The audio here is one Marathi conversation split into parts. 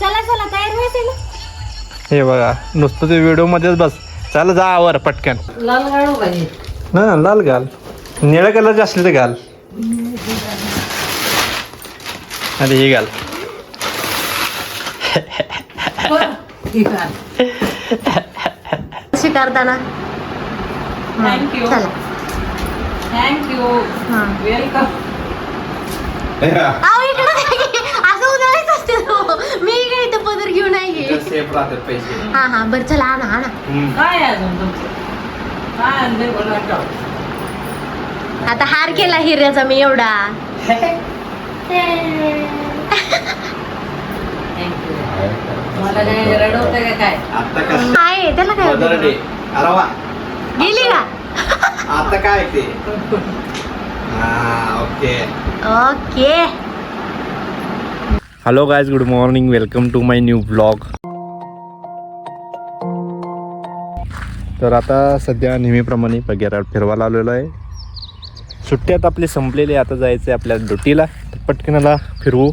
चला चला तयार व्हायचंय ना. हे बघा नुसतं ते व्हिडिओ मध्येच बस. चला जा आवर पटकन. लाल घालू पाहिजे. ना लाल घाल, निळ्या कलरचे असले तर घाल. आणि हे घाल. कशी करताना थँक्यू चला. Thank you welcome. अहो इकडं असं उधळायचं असते तो. मी इकडे इथं पदर घेऊन आहे. सेफ राहतात पैसे. हा हा बरं चला आणा आणा. काय आहे अजून तुमचं? काय आणलंय बोला टाक. आता हार केला हिऱ्याचा मी एवढा. थँक्यू. मला काय रडवतं का काय? आता कसं आहे त्याला काय मदर होतं? डे. अरे वा, गेली का? आता काय ते. Okay. Okay. Hello guys, good morning, welcome to my new blog. तर आता सध्या नेहमीप्रमाणे बगेराड फिरवायला आलेलो आहे. सुट्टी आता आपली संपलेली आहे. आता जायचं आहे आपल्या ड्युटीला. तर पटकनाला फिरवू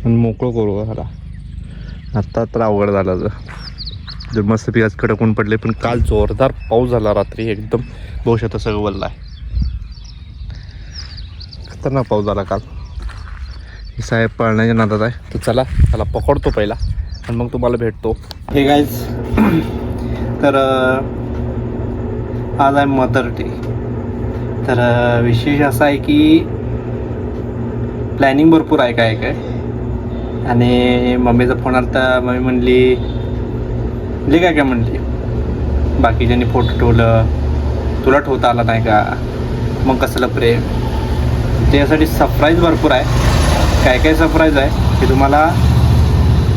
आणि मोकळं करू ह्याला. आत्ता तर अवघड झालं. जर मस्त आज कडक ऊन पडले, पण काल जोरदार पाऊस झाला रात्री. एकदम पाऊस होता, सगळं वल्ला आहे. खतरनाक पाऊस झाला काल. हे साहेब पळण्याच्या नादात आहे. तर चला त्याला पकडतो पहिला आणि मग तुम्हाला भेटतो. हे गाईज, तर आज आहे मदर डे. तर विशेष असा आहे की प्लॅनिंग भरपूर आहे काय काय. आणि मम्मीचा फोन आला तर मम्मी म्हणली ले काय काय म्हणली, बाकीच्यांनी फोटो ठेवलं, तुला ठेवता आला नाही का, मग कसलं प्रेम. त्यासाठी सरप्राईज भरपूर आहे. काय काय सरप्राईज आहे ते तुम्हाला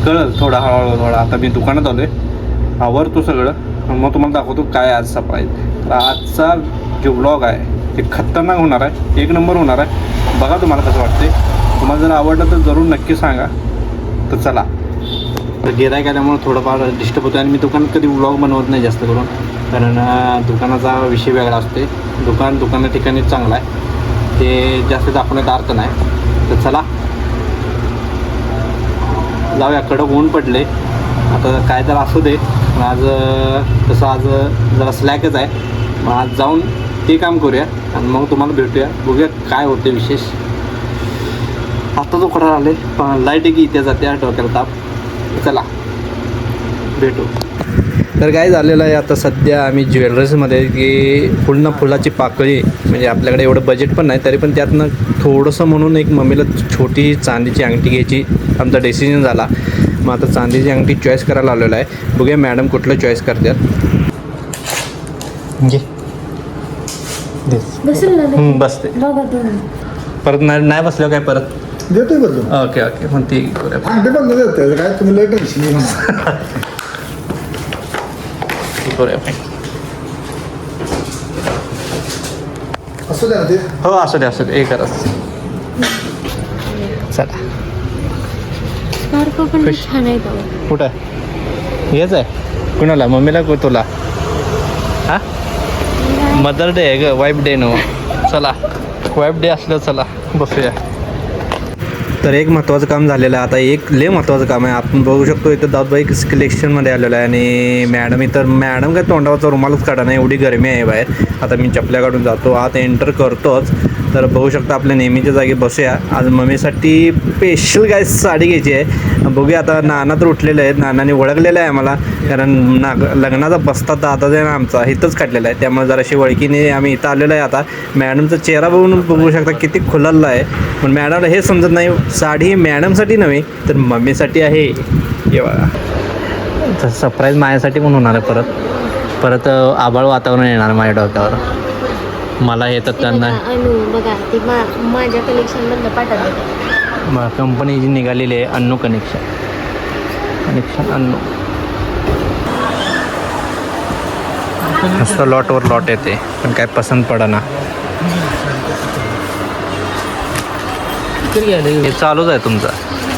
कळलं थोडा हळूहळू. थोडा आता मी दुकानात आलो आहे, आवरतो सगळं, मग तुम्हाला दाखवतो काय आज सरप्राईज. तर आजचा जो ब्लॉग आहे ते खतरनाक होणार आहे, एक नंबर होणार आहे. बघा तुम्हाला कसं वाटते. तुम्हाला जर आवडलं तर जरूर नक्की सांगा. तर चला. तर गिरायक आल्यामुळे थोडंफार डिस्टर्ब होतं आणि मी दुकानात कधी व्लॉग बनवत नाही जास्त करून, कारण दुकानाचा विषय वेगळा असते. दुकाना ठिकाणी चांगला आहे, ते जास्त दाखवण्यात अर्थ नाही. तर चला जाऊया. कडक ऊन पडले आता, काय तर असू दे. पण आज तसं आज जरा स्लॅकच आहे. मग आज जाऊन ते काम करूया आणि मग तुम्हाला भेटूया. बघूया काय होते विशेष. आता तो कडा आले, पण लाईट आहे की इथे जाते, डोक्याला ताप. चला भेटू. तर काय झालेलं आहे आता सध्या आम्ही ज्वेलरीजमध्ये की फुलाची पाकळी, म्हणजे आपल्याकडे एवढं बजेट पण नाही, तरी पण त्यातनं थोडंसं म्हणून एक मम्मीला छोटी चांदीची अंगठी घ्यायची आमचा डिसिजन झाला. मग आता चांदीची अंगठी चॉईस करायला आलेलो आहे. बघूया मॅडम कुठलं चॉईस करतात. घे बसते परत नाही बसल्यावर काय परत देतोय बदलून. ओके ओके मग ती करूया. अंगठी बंद देतोय काय, तुम्ही लय टेन्शन घेऊ नका. असू द्या ना ते. हो असू दे असू दे, एक करा. चला. स्कार्फ पण खुश. छान आहे तो. कुठं आहे? हेच आहे. कुणाला? मम्मीला को तुला? हा मदर डे आहे ग, वाईफ डे नो. चला वाईफ डे असलं, चला बसूया. तर एक महत्त्वाचं काम झालेलं आहे. आता एक लय महत्त्वाचं काम आहे. आपण बघू शकतो इथं दाऊदबाई कलेक्शनमध्ये आलेलं आहे आणि मॅडम काय तोंडावरचा रुमालच काढा नाही, एवढी गरमी आहे बाहेर. आता मी चपल्या काढून जातो, आत एंटर करतोच. तर बघू शकता आपल्या नेहमीच्या जागी बसूया. आज मम्मीसाठी स्पेशल काय साडी घ्यायची आहे. बघूया आता. नाना तर उठलेले आहेत, नानाने ओळखलेलं आहे आम्हाला, कारण लग्नाचा बस्ता दादा जे ना आमचा इथंच काढलेला आहे. त्यामुळे जराशी ओळखीने आम्ही इथं आलेलो आहे. आता मॅडमचा चेहरा बघून बघू शकता किती खुललेला आहे. पण मॅडमला हे समजत नाही, साडी मॅडमसाठी नव्हे तर मम्मीसाठी आहे. हे बघा, तर सरप्राईज माझ्यासाठी पण होणार आहे. परत आभाळ वातावरण येणार माझ्या डोक्यावर. मला येतात त्यांना अनु बघा ती माझ्या कलेक्शन मधलं पाठवते. कंपनी जी निघालेली आहे अन्नू कनेक्शन अन्नू. असं लॉटवर लॉट येते, पण काय पसंत पडेना. हे चालूच आहे तुमचं.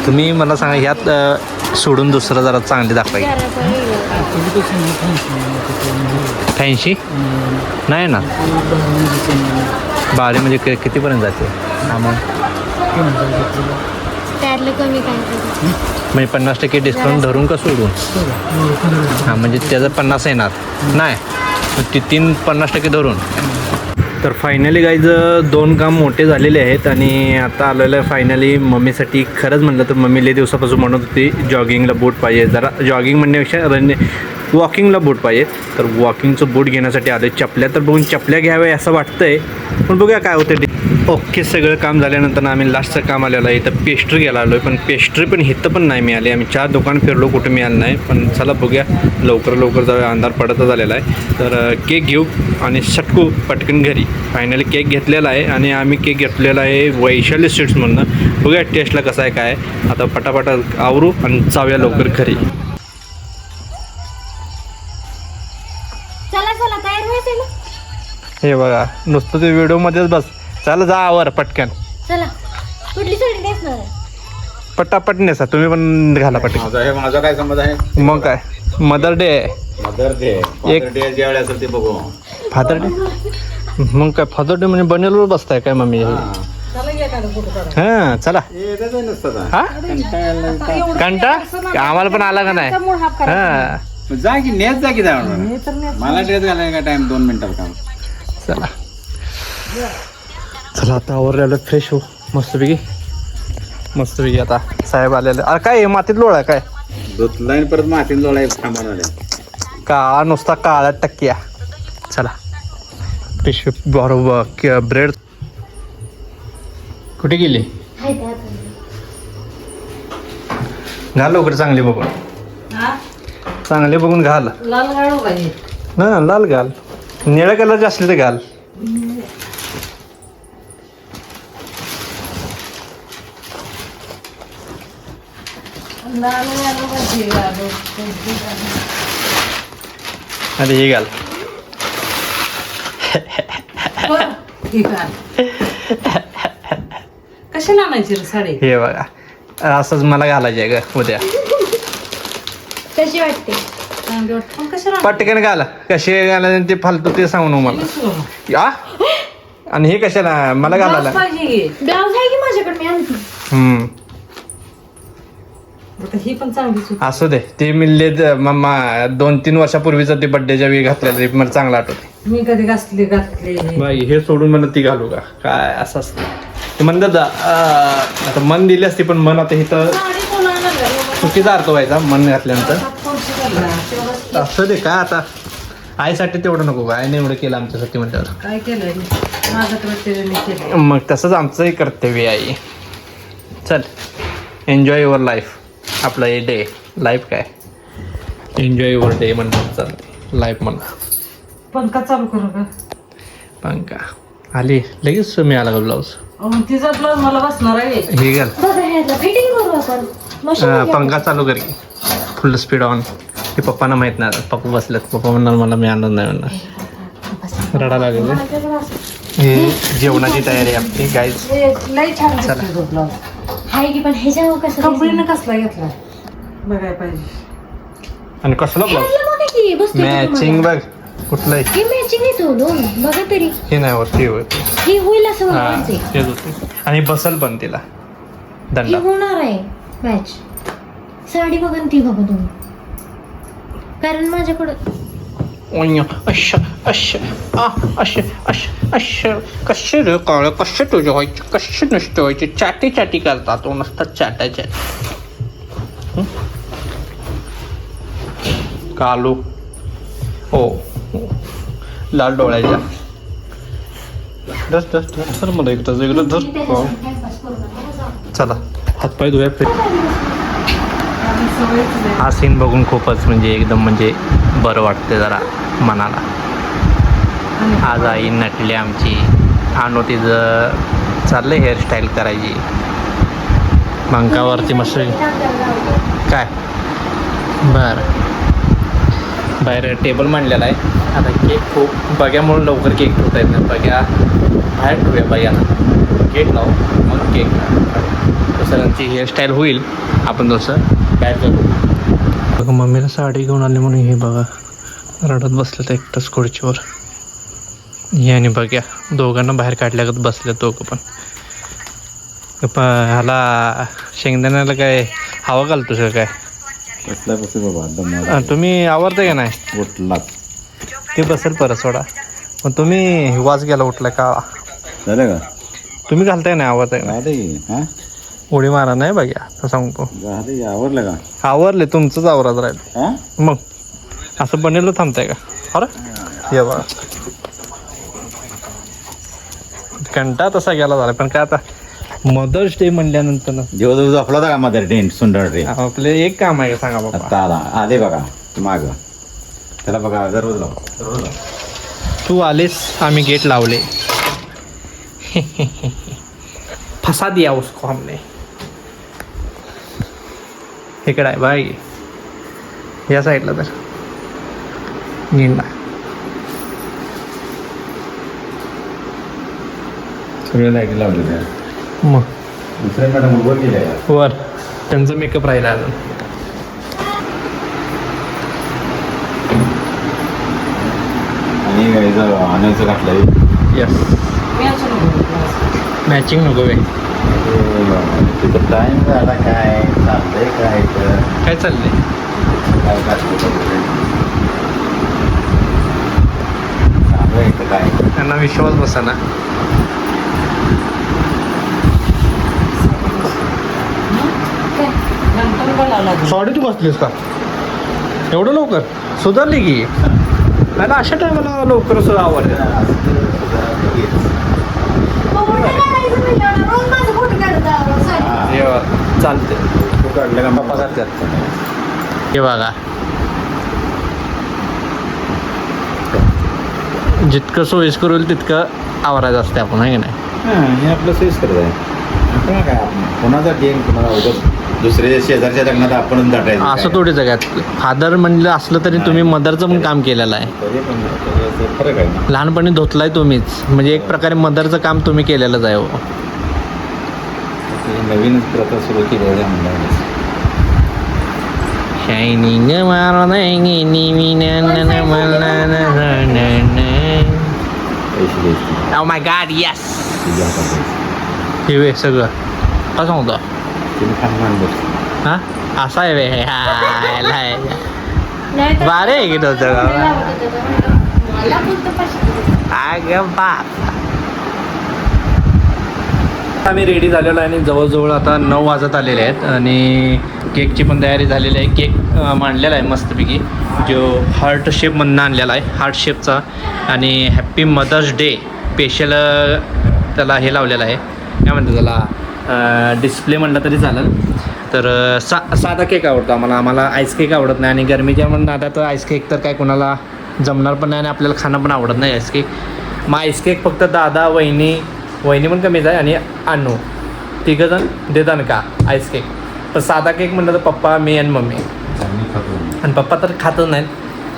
तुम्ही मला सांगा ह्यात सोडून दुसरं जरा चांगली दाखवायची. 80 नाही ना. बारी म्हणजे कितीपर्यंत जाते? त्यातलं कमी काय करू? म्हणजे 50% डिस्काउंट धरून का सोडून? हां म्हणजे त्याचं 50 येणार नाही, मग ती 50% धरून. तर फायनली गाईज 2 काम मोठे झालेले आहेत आणि आता आलेलं आहे फायनली मम्मीसाठी. खरंच म्हटलं तर मम्मी लई दिवसापासून म्हणत होती जॉगिंगला बूट पाहिजे, जरा जॉगिंग म्हणण्यापेक्षा वॉकिंगला बूट पाहिजे. तर वॉकिंगचं बूट घेण्यासाठी आले. चपल्या तर बघून चपल्या घ्याव्या असं वाटतंय, पण बघूया काय होतं. ओके सगळं काम झाल्यानंतर आम्ही लास्टचं काम आलेलं आहे. इथं पेस्ट्री घ्यायला आलो आहे, पण पेस्ट्री पण इथं पण नाही मिळाली. आम्ही 4 दुकान फिरलो, कुठे मिळालं नाही. पण चला बघूया, लवकर जाऊया, अंधार पडतच झालेला आहे. तर केक घेऊ आणि सटकू पटकन घरी. फायनली केक घेतलेला आहे आणि आम्ही केक घेतलेला आहे वैशाली स्वीट्समधनं. बघूया टेस्टला कसं आहे काय. आता पटापटा आवरू आणि जाऊया लवकर घरी. चला तयार व्हायचंय ना. हे बघा नुसतं ते व्हिडिओमध्येच बस. चला जा आवर पटकन. चला कुठली साडी नेसणार आहे? पटापट नेसा तुम्ही पण घाला पटकन. माझा काय समज आहे? मग काय मदर डे आहे. मदर डे डे ज्यावेळी असेल ते बघू. फादर डे मग काय फादर डे म्हणजे बनेलवर बसताय काय मम्मी? हां चला. हा कंटा आम्हाला पण आला का नाही? हां जा की नेस जा की मला ड्रेस घालायला काय टाइम 2 मिनिटात काम. चला आता आवरलेलं फ्रेश हो मस्तपैकी आता साहेब आलेले. अरे काय मातीत लोळा काय लाईन परत मातीत लोळाय थांबणार का नुसता काळा टक्क्या. चला पिशवी बरोबर ब्रेड कुठे गेली? घाल लवकर चांगली बघून. चांगले बघून घाल. लाल घालू पाहिजे. ना लाल घाल, निळ्या कलरचे असले तर घाल. लाल घालू पाहिजे. अरे हे घाल. ठीक आहे. कशाला आणायची रे साडी? हे बघा असंच मला घालायचे आहे ग उद्या. कशी वाटते? चांगली वाटते. पण कशाला पटकन घाला. कशी घालायचे ते फालतू ते सांगू नको मला. या आणि हे कशाला मला घालायला? पाहिजे. ब्लाऊज आहे की माझ्याकडे, मी आणते. ही पण चांगलीच होती. असू दे. ते मिळले मम्मा 2-3 वर्षापूर्वीचं ते बड्डेच्या वेळी घातलेलं ते मला चांगलं आठवते. मी कधी घातले. बाई हे सोडून मला ती घालू का काय असं असतं ते म्हणतात. आता मन दिली असती पण मन आता इथं चुकीचा अर्थ व्हायचा मन घातल्यानंतर. असं दे काय आता आईसाठी तेवढं नको का? आईने एवढं केलं आमच्यासाठी म्हटल्यावर काय केलंय? माझं कर्तव्य मी केलं. मग तसंच आमचंही कर्तव्य आहे. चल एन्जॉय युअर लाईफ. आपलं हे डे लाईफ काय एन्जॉय युअर डे म्हणतात. चालते लाईफ म्हणा. पंखा चालू करू का? पंखा आली लगेच मिळाला का ब्लाऊज? तिचा ब्लाऊज मला बसणार आहे. हे घाल. बघा ह्याला फिटिंग करू आपण. मशीन पंखा चालू कर की फुल स्पीड ऑन. ते पप्पांना माहित नाही. पप्पा बसलेत. पप्पा म्हणणार मला मिळालं नाही म्हणणार. रडा लागेल. हे जेवणाची तयारी आपली गाईज. लई छान दिसतोय तो ब्लाऊज. आहे की पण ह्याच्यावर कसं कंपनीने कसला घेतला बघायला पाहिजे. आणि कसला ब्लाऊज मॅचिंग बघ कुठलं आहे? हे मॅचिंग नाही ठेवलं बघा तरी. हे नाही वरती होत. हे होईल असं हा म्हणायचंय. तेच होते. आणि बसल पण तिला हे दंडा. होणार आहे मॅच. साडी बघा आणि ती बघा तुम्ही, कारण माझ्याकडं कसे रे काळ कसे तुझे व्हायचे कसे नसते व्हायचे. चाटी करतात तो नसतात चाटायचे. कालू हो लाल डोळ्याच्या. सर मला एकदा धर. चला हातपाय धुया. हा सीन बघून खूपच म्हणजे एकदम म्हणजे बरं वाटते जरा मनाला. आज आई नटली आमची. आणू तिचं चाललं हेअरस्टाईल करायची. पंखावरती मस्त काय बरं. बाहेर टेबल मांडलेला आहे. आता केक खूप बघ्यामुळे लवकर केक ठेवता येत नाही. बघ्या बाहेर ठेवूया बघ्याला. केक लावू मग केक सरांची हेअरस्टाईल होईल. आपण तसं काय करू. बघा मम्मीला साडी घेऊन आली म्हणून हे बघा रडत बसलं तर एकटंच खुर्चीवर. हे आणि बघ्या दोघांना बाहेर काढल्यागत बसले दोघं पण. ह्याला शेंगदाण्याला काय हवा घालतोस का काय? कसला कसं बाबा दम तुम्ही आवडते का नाही? उठलाच ते बसेल परत सोडा. पण तुम्ही वाज गेला उठला का? झालं का? तुम्ही घालताय नाही आवडताय ना? झालं की हां उडी मारा नाही बघा तर सांगतो. झालं की आवडलं का? आवरले तुमचंच आवरात राहील. हां मग असं बनेल थांबताय का? अरे ये बघा कंटा तसा गेला झाला. पण काय आता मदर्स डे म्हणल्यानंतर ना दिवस झोपला होता का मदर ट्रेन सुंदर ट्रेन आपले एक काम आहे का सांगा बाबा. आता आला आले बघा माग त्याला बघा दररोज लाव तू आलेस आम्ही गेट लावले. फसा दिया उसको हमने. इकडे आहे बाय या साईडला तर नींदा सगळे लाईट लावले त्या मग दुसऱ्या मॅडम उभं केलं वर त्यांचं मेकअप राहिला अजून. आणि आणायचं घातलं यस मॅचिंग नको वे. तिथं टाइम झाला काय चाललंय काय काय चाललंय? काय चाललंय काय त्यांना विश्वास बसा ना. नंतर बोलावला सॉरी तू बसलीस का एवढं लवकर? सुधारली की मला अशा टायमाला लवकर सुद्धा आवडते. चालते तू काढलं का पप्पा करतात हे बघा जितकं सोयीस्कर होईल तितकं आवरायचं असते आपण आहे की नाही. हां हे आपलं सोयीस्कर आहे. आपण काय कोणाचा गेम कोणाला उगाच दुसऱ्या शेजारच्या लग्नात आपणच दाटायचं असं थोडी जगात फादर म्हणलं असलं तरी तुम्ही मदरचं पण काम केलेलं आहे. तरी पण त्याचं फरक आहे ना. लहानपणी धुतलाय तुम्हीच म्हणजे एक प्रकारे मदरचं काम तुम्ही केलेलंच आहे. हो ते नवीनच प्रथा सुरू केली आहे म्हणलं शायनिंग पैसे द्यायचे ओ माय गॉड यस तुझ्या हातात द्यायचे. हे वे सगळं काय सांगतो तुम्ही खान बस हा असं आहे वे बारे आहे की तुझं अगं बाप. आम्ही रेडी झालेलो आहे आणि जवळजवळ आता 9 वाजत आलेले आहेत आणि केकची पण तयारी झालेली आहे. केक मांडलेला आहे मस्तपैकी जो हार्ट शेपमधून आणलेला आहे हार्ट शेपचा आणि हॅप्पी मदर्स डे स्पेशल त्याला हे लावलेलं आहे काय म्हणतात त्याला डिस्प्ले म्हणलं तरी चालेल. तर साधा केक आवडतो आम्हाला आईस केक आवडत नाही आणि गरमीच्या म्हणून आता तर आईस केक तर काय कोणाला जमणार पण नाही आणि आपल्याला खाणं पण आवडत नाही आईस केक. मग आईस केक फक्त दादा वहिनी पण कमीच आहे आणि अण्णू तिघंजण देतात का आईस केक. पण साधा केक म्हणलं तर पप्पा मी आणि मम्मी आणि पप्पा तर खातच नाहीत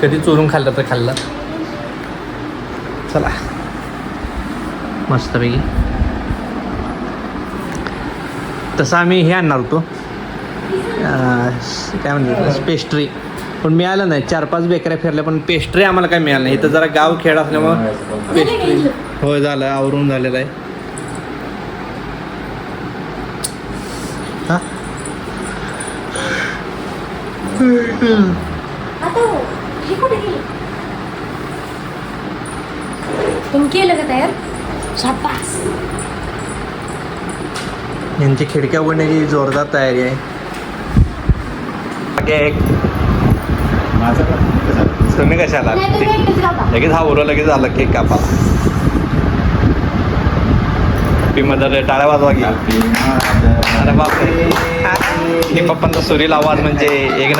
कधी चोरून खाल्लं तर खाल्लं. चला मस्तपैकी तसं आम्ही हे आणणार होतो काय म्हणतात पेस्ट्री पण मिळालं नाही. 4-5 बेकऱ्या फिरल्या पण पेस्ट्री आम्हाला काय मिळालं नाही. इथं जरा गाव खेळ असल्यामुळं पेस्ट्री होय झालं आवरून झालेलं आहे. हां तुम्ही केलं का तयार? शाबास. यांची खिडक्या उघडण्याची जोरदार तयारी आहे. केक माझं पण तुम्ही कशाला नाही तुम्ही एकटेच राहा. लगेच आवरं लगेच आलं केक कापा. हॅपी मदर डे टाळ्या वाजवा की. अरे बापरे हे पप्पांचा सुरील आवाज म्हणजे एक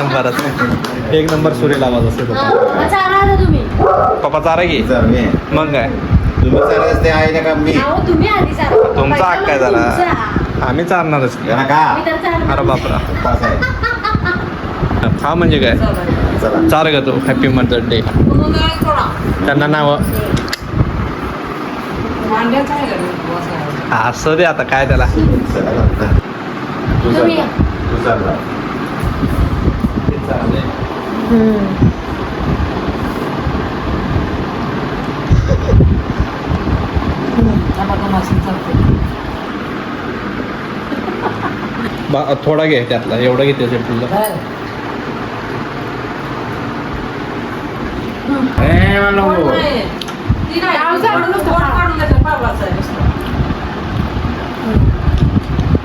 नंबर सुरील आवाज असतो पप्पा. मग चारा आता तुम्ही. पप्पा चारा की मग काय तुम्ही चालत ते आहे ना का मी अहो तुम्ही आधी चारा. तुमचा हक्क आहे जरा. तुमचा. आम्ही चालणारच की. जरा का मी तर चारणार. अरे बापरा पास आहे हा म्हणजे काय चला चार ग तो हॅपी मदर डे थोडा त्यांना नाव मांड्याचा आहे का बसायला? असं दे आता काय त्याला चला तू तुम्ही या. चालला चपाती मशीन चालते. थोडा घे त्यातला, एवढा घे त्याच्या तुला.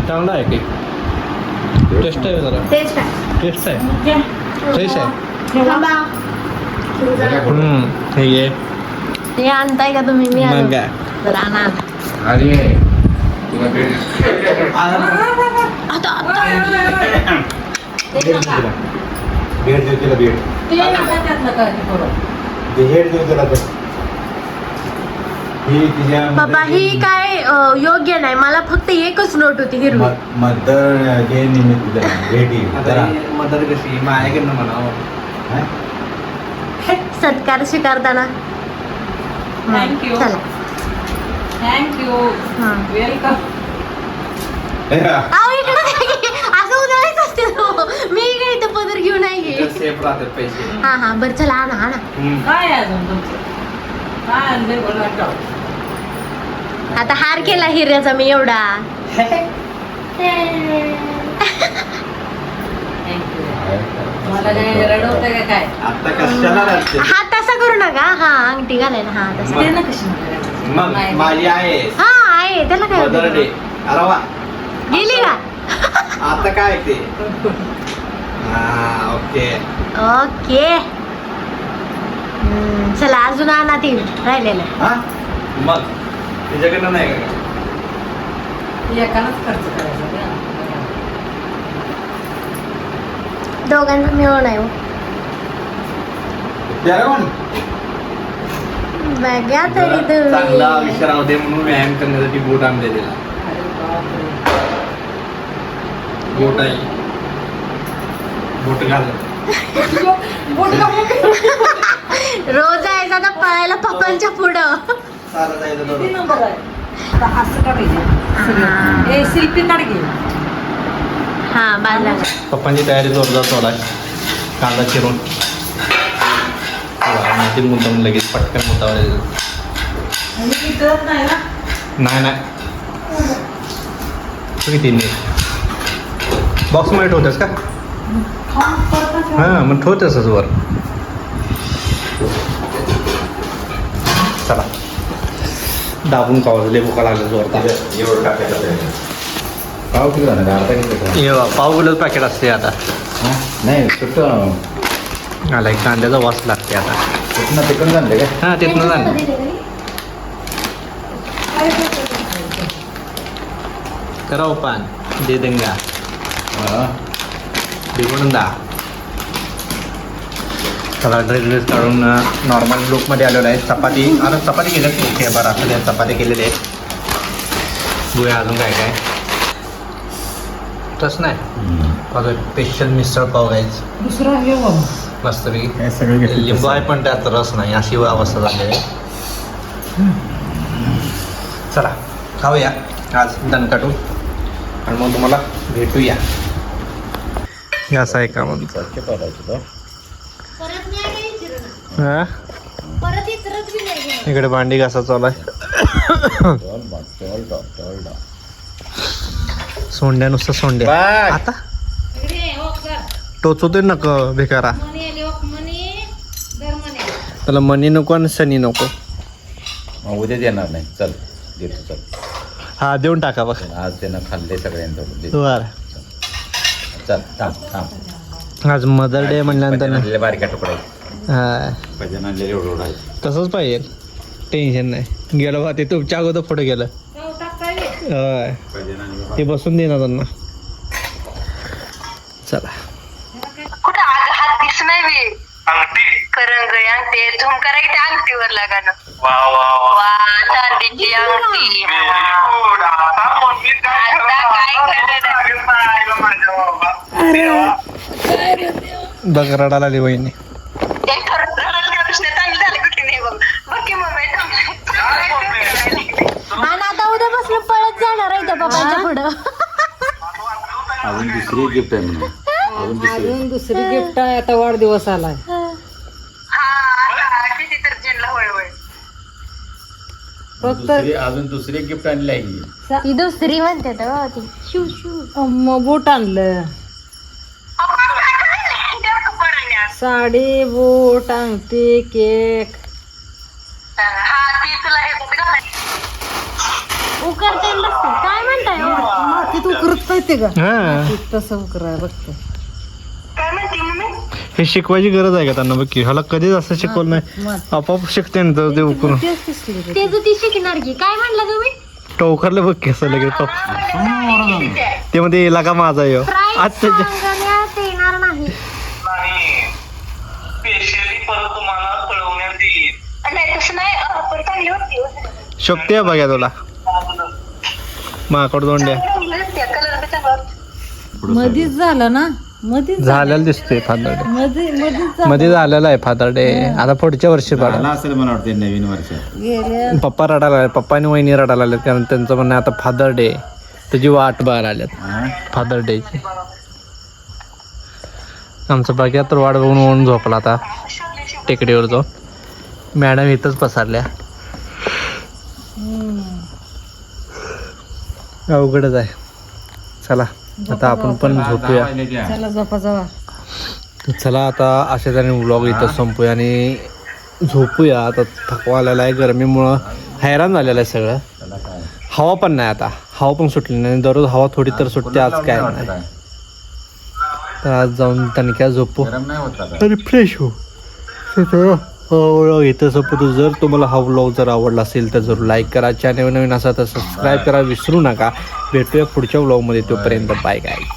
चांगला आहे केक. टेस्ट आहे जरा, टेस्ट आहे. टेस्ट आहे, फ्रेश आहे. हे घे. हे आणताय का तुम्ही? मी मग आणू. काय जरा आणा. अरे आता भेट देऊ तिला, भेट भेट देऊ तिला. तर ही तिच्या बाबा ही काय योग्य नाही. मला फक्त एकच नोट होती हिरवी. मदर हे निमित्त जरा भेट येईल जरा. मदत कशी माझ्याकडनं म्हणा. हा? सत्कार स्वीकारताना. थँक्यू चला. थँक्यू हा. वेलकम. अहो इकडे काय घे? असं उद्याच असते तो. मी इकडे इथं पदर घेऊन नाही घे. सेफ राहतात पैसे. हा हा बरं चला आणा आणा. काय आहे अजून तुमचं? काय आणले बोला का? आता हार केला हिऱ्याचा मी एवढा. थँक्यू. मला काय रडवतं का काय? आता कशाला राहते? हा तसा करू नका. हा अंगठी घालायला. हा तसा. ते ना कशी मला मग माझी आहे हा आहे त्याला काय मदर होतं? डे. अरे वा, गेली का? आता काय ते. हा ओके. ओके. चला अजून आणा ती राहिलेलं. हा मग तुझ्याकडनं नाही का? एकालाच खर्च करायचा का? दोघांना मिळून आहे हो. त्याला कोण? बघा तरी चांगला तुम्ही. विषय राहू दे म्हणून व्यायाम करण्यासाठी बोट आणले तिला. अरे बापरे. बोट आहे, बोट घाल. रोज यायचा ना पळायला पप्पांच्या पुढं. चालत जायचं किती दररोज. नंबर आहे? आता असं काढायचं. हा. ए शिल्पी काढ घे. हा बाजला. पप्पांची तयारी जोरदार चालू आहे. कांदा चिरून मातीत गुंतवून लगेच पटकन गुंतावले. आणि ती कळत नाही ना. नाही नाही तू किती बॉक्समध्ये ठेवतेस का? खाऊन परत हां मग ठेवतेसच वर. चला दाबून खाऊ. लय भुका लागलं जोरदार. एवढं टाकायचं ते. पाव किलो झालं का? अर्धा किलो का? ये बा, पाव किलोच पॅकेट असते आता. हा? नाही सुट्टं आला एक कांद्याचा वास लागते आता. तिथनं तिकडून झालं का? हां तिथनं झालं. कराव पान दे देंगा हा. बिघडून दा. चला ड्रेस काढून नॉर्मल लुकमध्ये आलेलो आहे. चपाती आता चपाती केल्यात. ओके बरं असं त्या चपाती केलेले आहेत. बघूया अजून काय काय. तसं नाही माझं स्पेशल मिसळ पाव घ्यायचं दुसरा घे बाबा. मस्तपैकी. हे सगळं घेतलं. लिंबू आहे पण त्यात रस नाही अशी अवस्था झाली आहे. चला खाऊया आज दणकाटू आणि मग तुम्हाला भेटूया. हे असं आहे का मग सारखे पाडायचं तो. परत नाही काही विचारू नका. हां परत इतरच बी नाही घेणार. इकडे भांडी घासा चालू आहे. टॉल. सोंड्या नुसतं सोंड्या. बाय. आता इकडे हो कर. टोचवतोय नको भिकारा. मनी आली हो मनी. दर मनी. त्याला मनी नको आणि सनी नको. मग उद्याच येणार नाही. चल देतो चल. हा देऊन टाका बघ. आज त्यानं खाल्ले सगळ्यांचं देतो. बरं. चल थांब थांब. आज मदर डे म्हणल्यानंतर ना. आणलेले बारीक तुकडे. हा भजन आणलेले एवढं आहे. तसंच पाहिजे. टेन्शन नाही. गेलं बा ते तुमच्या अगोदर पुढे गेलं. जाऊ टाकता ये. होय भजन आणले. ते बसून देणार त्यांना. चला कुठं हात दिस नाही बी. करंगळी अंगठी झुमका राही त्या अंगठीवर लगाना. वा चांदीची अंगठी. आता काय बघ रडायला आली बहिणी. चांगली झाली कुठली नाही बघ. बघ की मम्मी आणि आता उद्यापासून पळत जाणार आहे त्या पप्पांच्या पुढं. अजून दुसरी गिफ्ट आहे म्हणून. अजून दुसरी. अजून दुसरी गिफ्ट आहे. आता वाढदिवस आलाय. हा किती तर जिनला होय होय. फक्त अजून दुसरी गिफ्ट आणली आहे की. ती दुसरी म्हणते तर ती शू शू. मग बूट आणलं, साडी, बूट, अंगठी, केक. हा ती तुला हे बघ घालायची. उकरते नसते काय म्हणताय हो? मातीत उकरत पाहिजे का? हा मातीत तसं उकराय बघते. काय म्हणते मम्मी? हे शिकवायची गरज आहे का त्यांना बघ की ह्याला कधीच असं शिकवलं नाही माती. आपोआप शिकते ना तर ते उकरून तेच दिसली रे. ते ती शिकणार की काय म्हणलं तुम्ही? टोकरलं बघ की असं लगेच ते मध्ये येला का माझा यो प्राईस आजच्या सांगण्यात येणार नाही. नाही तसं नाही पण चांगली होती. शोभते बघा तुला माकड दोंड्या कलर बी चांगला होता. मधीच झालं ना, मधीच झालेलं दिसते फादरडे मधीच मध्ये झालेला आहे फादरडे आता पुढच्या वर्षी झाला पाडा असेल मला वाटते नवीन वर्षात. गेल्या. पप्पा रडायला लागले पप्पा आणि वहिनी रडायला लागलेत कारण त्यांचं म्हणणं आहे आता फादर डे त्याची वाट बाहेर आल्यात हा? फादर डेची आमचं बाकी तर वाट बघून ओढून झोपला आता टेकडीवर जाऊन मॅडम इथंच पसारल्या अवघडच आहे चला आता आपण पण झोपूया वाजले त्या. चला झोपा जावा. तर चला आता अशा तऱ्हेने व्लॉग इथं संपूया आणि झोपूया आता थकवा आलेला आहे गरमीमुळं हैराण झालेलं आहे सगळं त्याला काय? हवा पण नाही आता हवा पण सुटली नाही दररोज हवा थोडी तर सुटते आज काय वाटतं नाही काय? तर आज जाऊन तनिक्या झोपू गरम नाही होत आता. आणि फ्रेश हो व्लॉग इथं संपतो जर तुम्हाला हा व्लॉग जर आवडला असेल तर जरूर लाईक करा चॅनल नवीन असा तर सबस्क्राईब करा विसरू नका भेटूया पुढच्या व्लॉगमध्ये तोपर्यंत बाय गाईज